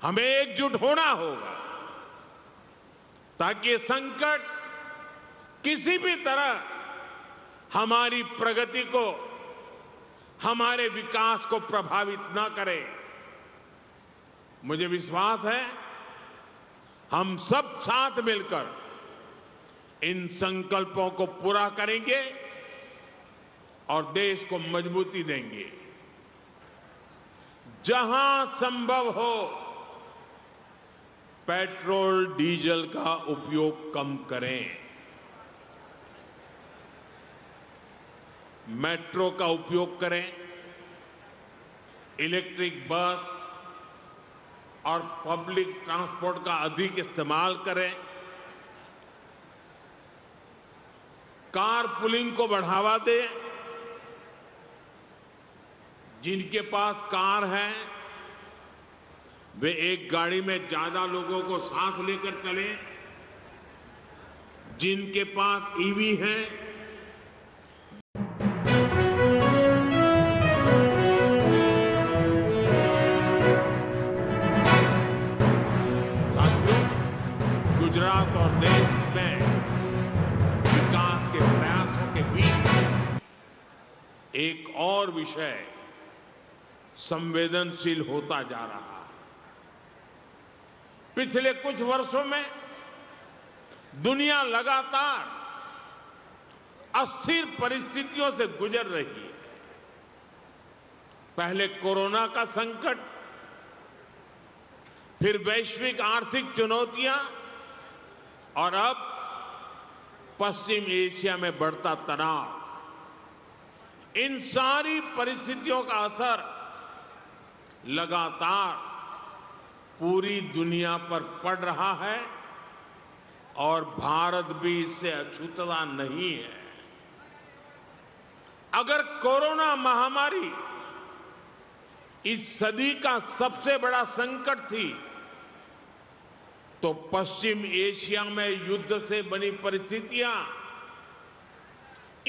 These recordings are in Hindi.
हमें एकजुट होना होगा ताकि ये संकट किसी भी तरह हमारी प्रगति को, हमारे विकास को प्रभावित न करे। मुझे विश्वास है हम सब साथ मिलकर इन संकल्पों को पूरा करेंगे और देश को मजबूती देंगे। जहां संभव हो पेट्रोल डीजल का उपयोग कम करें, मेट्रो का उपयोग करें, इलेक्ट्रिक बस और पब्लिक ट्रांसपोर्ट का अधिक इस्तेमाल करें, कार पुलिंग को बढ़ावा दें। जिनके पास कार है वे एक गाड़ी में ज्यादा लोगों को साथ लेकर चलें। जिनके पास ईवी है साथियों, गुजरात और देश में विकास के प्रयासों के बीच एक और विषय संवेदनशील होता जा रहा है। पिछले कुछ वर्षों में दुनिया लगातार अस्थिर परिस्थितियों से गुजर रही है। पहले कोरोना का संकट, फिर वैश्विक आर्थिक चुनौतियां और अब पश्चिम एशिया में बढ़ता तनाव। इन सारी परिस्थितियों का असर लगातार पूरी दुनिया पर पड़ रहा है और भारत भी इससे अछूता नहीं है। अगर कोरोना महामारी इस सदी का सबसे बड़ा संकट थी, तो पश्चिम एशिया में युद्ध से बनी परिस्थितियां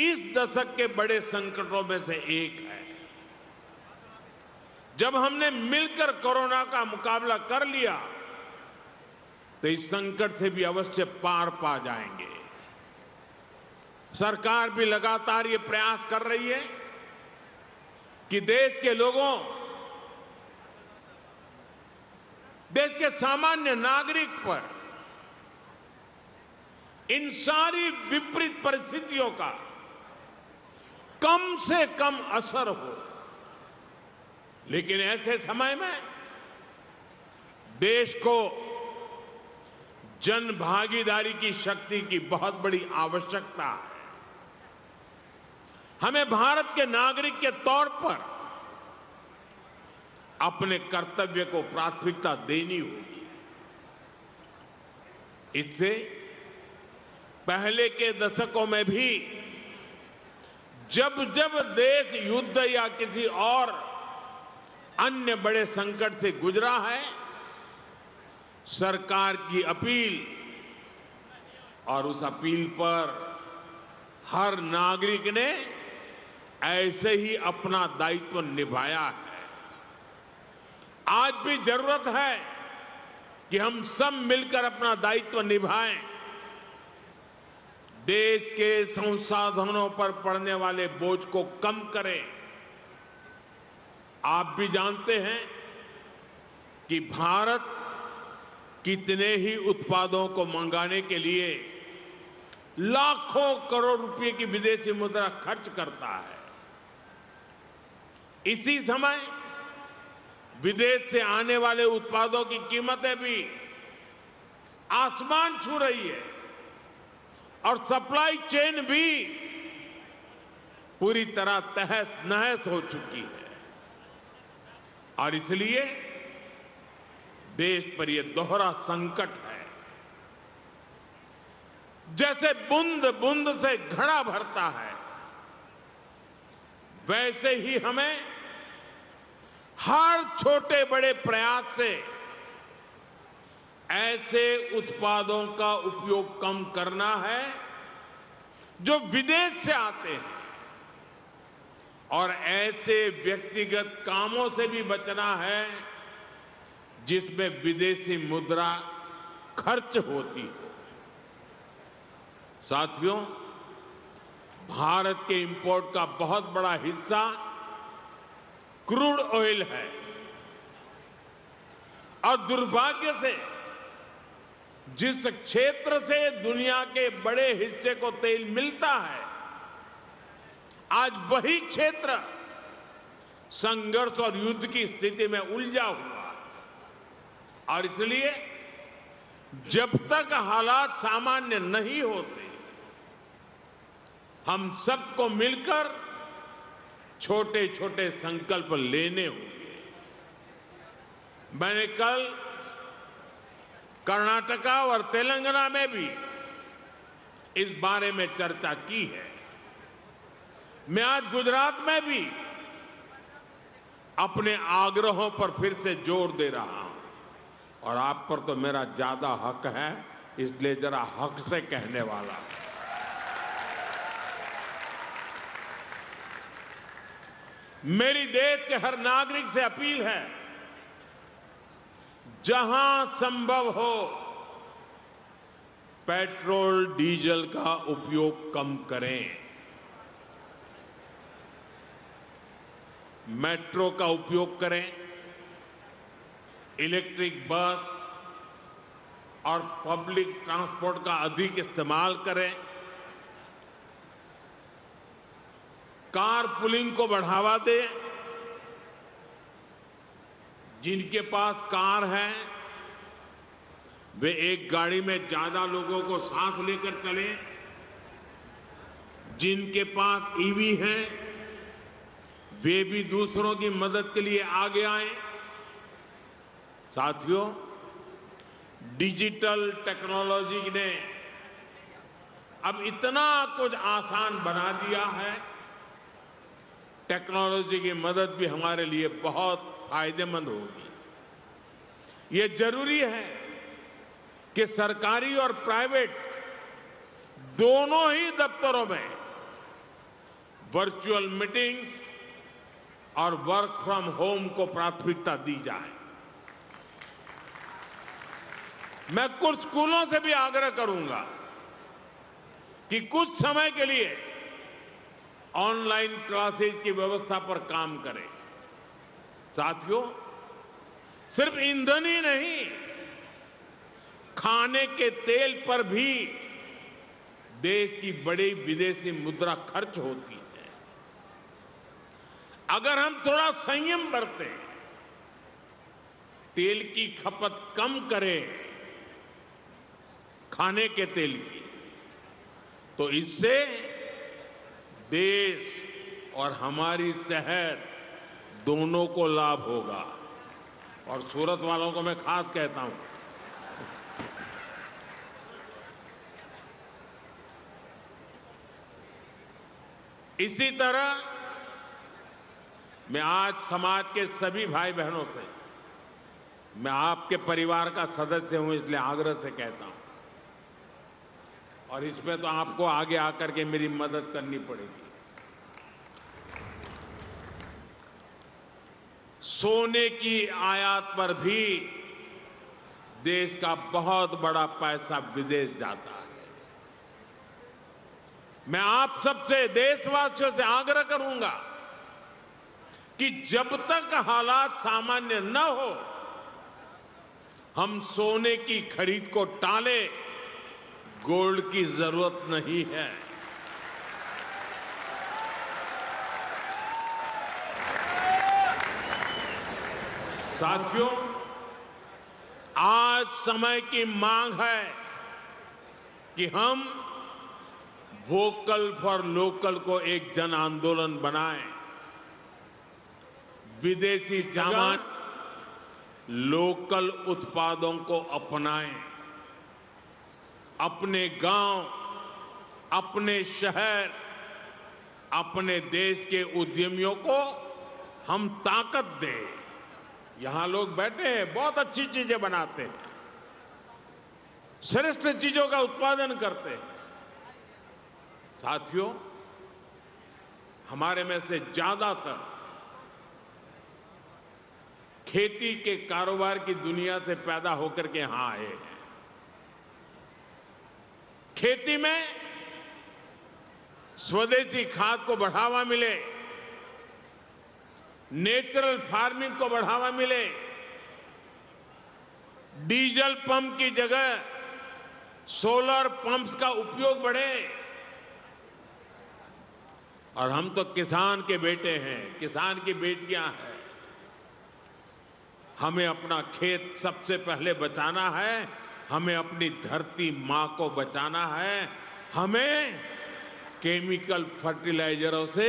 इस दशक के बड़े संकटों में से एक है। जब हमने मिलकर कोरोना का मुकाबला कर लिया तो इस संकट से भी अवश्य पार पा जाएंगे। सरकार भी लगातार ये प्रयास कर रही है कि देश के लोगों, देश के सामान्य नागरिक पर इन सारी विपरीत परिस्थितियों का कम से कम असर हो। लेकिन ऐसे समय में देश को जन भागीदारी की शक्ति की बहुत बड़ी आवश्यकता है। हमें भारत के नागरिक के तौर पर अपने कर्तव्य को प्राथमिकता देनी होगी। इससे पहले के दशकों में भी जब जब देश युद्ध या किसी और अन्य बड़े संकट से गुजरा है, सरकार की अपील और उस अपील पर हर नागरिक ने ऐसे ही अपना दायित्व निभाया है। आज भी जरूरत है कि हम सब मिलकर अपना दायित्व निभाएं। देश के संसाधनों पर पड़ने वाले बोझ को कम करें। आप भी जानते हैं कि भारत कितने ही उत्पादों को मंगाने के लिए लाखों करोड़ रुपए की विदेशी मुद्रा खर्च करता है। इसी समय विदेश से आने वाले उत्पादों की कीमतें भी आसमान छू रही है और सप्लाई चेन भी पूरी तरह तहस नहस हो चुकी है। और इसलिए देश पर यह दोहरा संकट है। जैसे बूंद बूंद से घड़ा भरता है, वैसे ही हमें हर छोटे बड़े प्रयास से ऐसे उत्पादों का उपयोग कम करना है जो विदेश से आते हैं, और ऐसे व्यक्तिगत कामों से भी बचना है जिसमें विदेशी मुद्रा खर्च होती हो। साथियों, भारत के इंपोर्ट का बहुत बड़ा हिस्सा क्रूड ऑयल है और दुर्भाग्य से जिस क्षेत्र से दुनिया के बड़े हिस्से को तेल मिलता है, आज वही क्षेत्र संघर्ष और युद्ध की स्थिति में उलझा हुआ है। और इसलिए जब तक हालात सामान्य नहीं होते, हम सबको मिलकर छोटे छोटे संकल्प लेने होंगे। मैंने कल कर्नाटका और तेलंगाना में भी इस बारे में चर्चा की है। मैं आज गुजरात में भी अपने आग्रहों पर फिर से जोर दे रहा हूं और आप पर तो मेरा ज्यादा हक है, इसलिए जरा हक से कहने वाला। मेरी देश के हर नागरिक से अपील है, जहां संभव हो पेट्रोल डीजल का उपयोग कम करें। मेट्रो का उपयोग करें, इलेक्ट्रिक बस और पब्लिक ट्रांसपोर्ट का अधिक इस्तेमाल करें, कार पुलिंग को बढ़ावा दें। जिनके पास कार है वे एक गाड़ी में ज्यादा लोगों को साथ लेकर चलें। जिनके पास ईवी है वे भी दूसरों की मदद के लिए आगे आए। साथियों, डिजिटल टेक्नोलॉजी ने अब इतना कुछ आसान बना दिया है, टेक्नोलॉजी की मदद भी हमारे लिए बहुत फायदेमंद होगी। ये जरूरी है कि सरकारी और प्राइवेट दोनों ही दफ्तरों में वर्चुअल मीटिंग्स और वर्क फ्रॉम होम को प्राथमिकता दी जाए। मैं कुछ स्कूलों से भी आग्रह करूंगा कि कुछ समय के लिए ऑनलाइन क्लासेस की व्यवस्था पर काम करें। साथियों, सिर्फ ईंधन ही नहीं, खाने के तेल पर भी देश की बड़ी विदेशी मुद्रा खर्च होती है। अगर हम थोड़ा संयम बरतें, तेल की खपत कम करें, खाने के तेल की, तो इससे देश और हमारी सेहत दोनों को लाभ होगा। और सूरत वालों को मैं खास कहता हूं, इसी तरह मैं आज समाज के सभी भाई बहनों से, मैं आपके परिवार का सदस्य हूं इसलिए आग्रह से कहता हूं, और इसमें तो आपको आगे आकर के मेरी मदद करनी पड़ेगी। सोने की आयात पर भी देश का बहुत बड़ा पैसा विदेश जाता है। मैं आप सबसे, देशवासियों से आग्रह करूंगा कि जब तक हालात सामान्य न हो, हम सोने की खरीद को टालें। गोल्ड की जरूरत नहीं है। साथियों, आज समय की मांग है कि हम वोकल फॉर लोकल को एक जन आंदोलन बनाएं। विदेशी सामान, लोकल उत्पादों को अपनाएं। अपने गांव, अपने शहर, अपने देश के उद्यमियों को हम ताकत दें। यहां लोग बैठे हैं, बहुत अच्छी चीजें बनाते हैं, श्रेष्ठ चीजों का उत्पादन करते हैं। साथियों, हमारे में से ज्यादातर खेती के कारोबार की दुनिया से पैदा होकर के यहां आए हैं। खेती में स्वदेशी खाद को बढ़ावा मिले, नेचुरल फार्मिंग को बढ़ावा मिले, डीजल पंप की जगह सोलर पंप्स का उपयोग बढ़े। और हम तो किसान के बेटे हैं, किसान की बेटियां हैं। हमें अपना खेत सबसे पहले बचाना है, हमें अपनी धरती मां को बचाना है, हमें केमिकल फर्टिलाइजरों से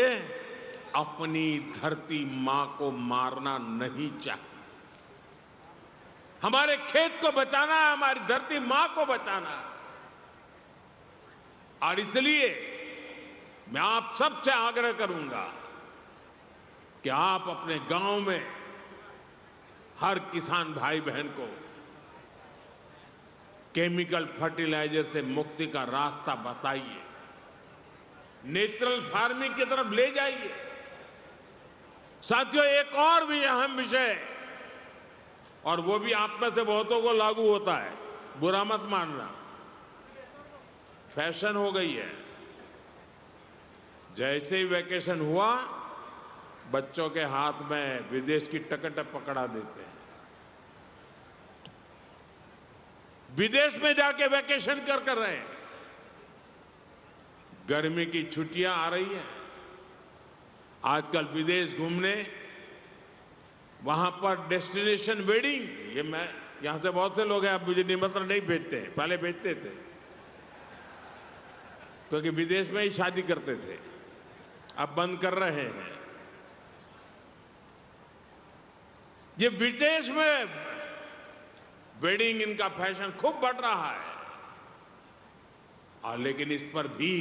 अपनी धरती मां को मारना नहीं चाहिए। हमारे खेत को बचाना है, हमारी धरती मां को बचाना है। और इसलिए मैं आप सबसे आग्रह करूंगा कि आप अपने गांव में हर किसान भाई बहन को केमिकल फर्टिलाइजर से मुक्ति का रास्ता बताइए, नेचुरल फार्मिंग की तरफ ले जाइए। साथियों, एक और भी अहम विषय, और वो भी आप में से बहुतों को लागू होता है, बुरा मत मानना, फैशन हो गई है। जैसे ही वैकेशन हुआ, बच्चों के हाथ में विदेश की टिकट पकड़ा देते हैं, विदेश में जाके वैकेशन कर रहे हैं। गर्मी की छुट्टियां आ रही हैं, आजकल विदेश घूमने, वहां पर डेस्टिनेशन वेडिंग, ये मैं यहां से बहुत से लोग हैं, अब मुझे निमंत्रण नहीं भेजते हैं, पहले भेजते थे क्योंकि विदेश में ही शादी करते थे, अब बंद कर रहे हैं। ये विदेश में वेडिंग, इनका फैशन खूब बढ़ रहा है। और लेकिन इस पर भी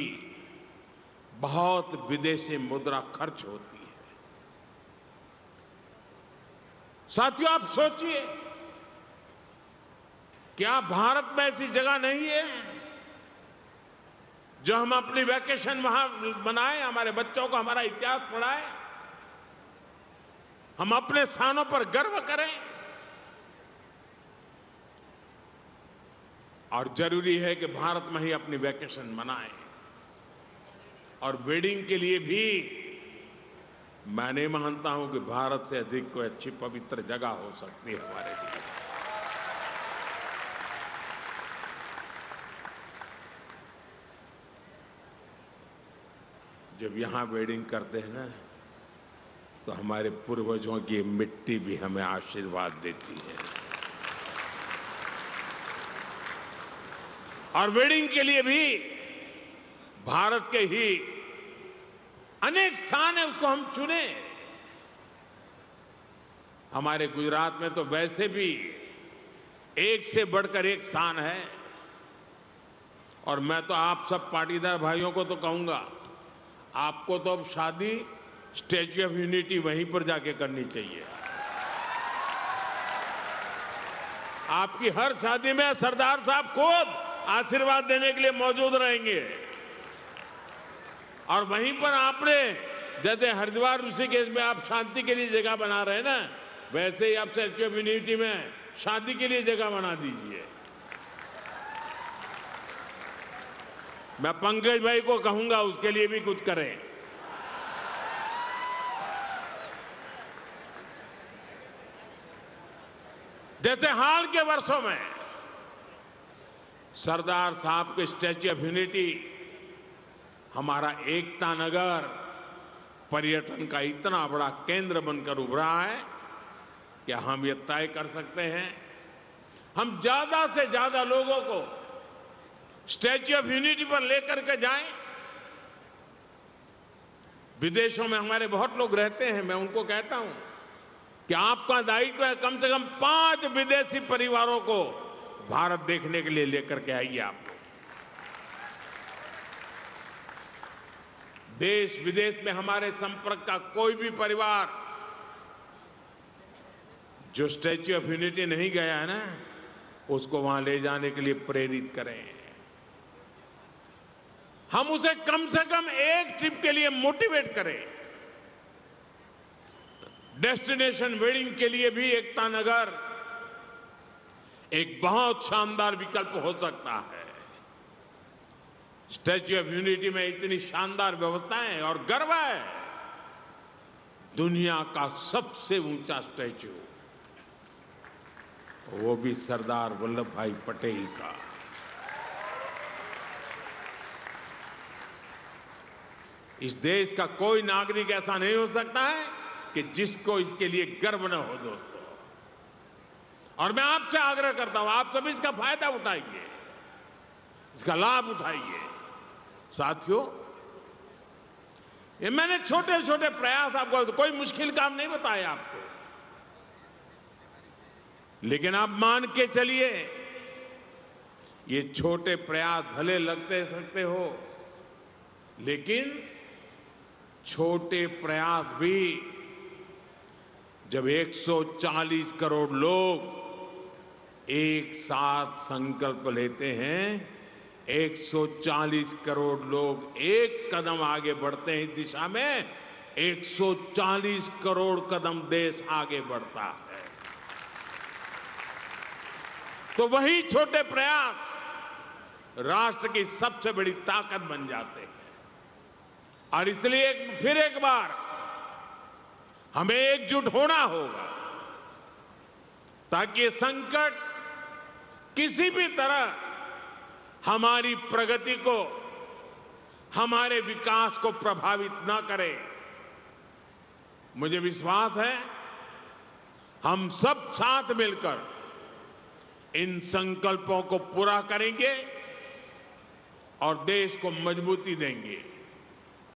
बहुत विदेशी मुद्रा खर्च होती है। साथियों, आप सोचिए, क्या भारत में ऐसी जगह नहीं है जो हम अपनी वैकेशन वहां मनाएं, हमारे बच्चों को हमारा इतिहास पढ़ाएं, हम अपने स्थानों पर गर्व करें। और जरूरी है कि भारत में ही अपनी वैकेशन मनाएं। और वेडिंग के लिए भी मैं नहीं मानता हूं कि भारत से अधिक कोई अच्छी पवित्र जगह हो सकती है हमारे लिए। जब यहां वेडिंग करते हैं ना, तो हमारे पूर्वजों की मिट्टी भी हमें आशीर्वाद देती है। और वेडिंग के लिए भी भारत के ही अनेक स्थान है, उसको हम चुने। हमारे गुजरात में तो वैसे भी एक से बढ़कर एक स्थान है। और मैं तो आप सब पाटीदार भाइयों को तो कहूंगा, आपको तो अब शादी स्टैच्यू ऑफ यूनिटी वहीं पर जाके करनी चाहिए। आपकी हर शादी में सरदार साहब खुद आशीर्वाद देने के लिए मौजूद रहेंगे। और वहीं पर आपने, जैसे हरिद्वार ऋषिकेश में आप शांति के लिए जगह बना रहे हैं ना, वैसे ही आप स्टैच्यू ऑफ यूनिटी में शादी के लिए जगह बना दीजिए। मैं पंकज भाई को कहूंगा उसके लिए भी कुछ करें। जैसे हाल के वर्षों में सरदार साहब के स्टैच्यू ऑफ यूनिटी हमारा एकता नगर पर्यटन का इतना बड़ा केंद्र बनकर उभरा है कि हम ये तय कर सकते हैं, हम ज्यादा से ज्यादा लोगों को स्टैच्यू ऑफ यूनिटी पर लेकर के जाएं। विदेशों में हमारे बहुत लोग रहते हैं, मैं उनको कहता हूं कि आपका दायित्व है कम से कम 5 विदेशी परिवारों को भारत देखने के लिए लेकर के आइए। आप देश विदेश में हमारे संपर्क का कोई भी परिवार जो स्टैच्यू ऑफ यूनिटी नहीं गया है ना, उसको वहां ले जाने के लिए प्रेरित करें। हम उसे कम से कम एक ट्रिप के लिए मोटिवेट करें। डेस्टिनेशन वेडिंग के लिए भी एकता नगर एक बहुत शानदार विकल्प हो सकता है। स्टैच्यू ऑफ यूनिटी में इतनी शानदार व्यवस्थाएं हैं और गर्व है, दुनिया का सबसे ऊंचा स्टैच्यू, वो भी सरदार वल्लभ भाई पटेल का। इस देश का कोई नागरिक ऐसा नहीं हो सकता है कि जिसको इसके लिए गर्व न हो दोस्तों। और मैं आपसे आग्रह करता हूं, आप सभी इसका फायदा उठाइए, इसका लाभ उठाइए। साथियों, ये मैंने छोटे छोटे प्रयास आपको, कोई मुश्किल काम नहीं बताया आपको, लेकिन आप मान के चलिए, ये छोटे प्रयास भले लगते सकते हो, लेकिन छोटे प्रयास भी जब 140 करोड़ लोग एक साथ संकल्प लेते हैं, 140 करोड़ लोग एक कदम आगे बढ़ते हैं इस दिशा में, 140 करोड़ कदम देश आगे बढ़ता है। तो वही छोटे प्रयास राष्ट्र की सबसे बड़ी ताकत बन जाते हैं। और इसलिए फिर एक बार हमें एकजुट होना होगा, ताकि ये संकट किसी भी तरह हमारी प्रगति को, हमारे विकास को प्रभावित न करे। मुझे विश्वास है, हम सब साथ मिलकर इन संकल्पों को पूरा करेंगे और देश को मजबूती देंगे।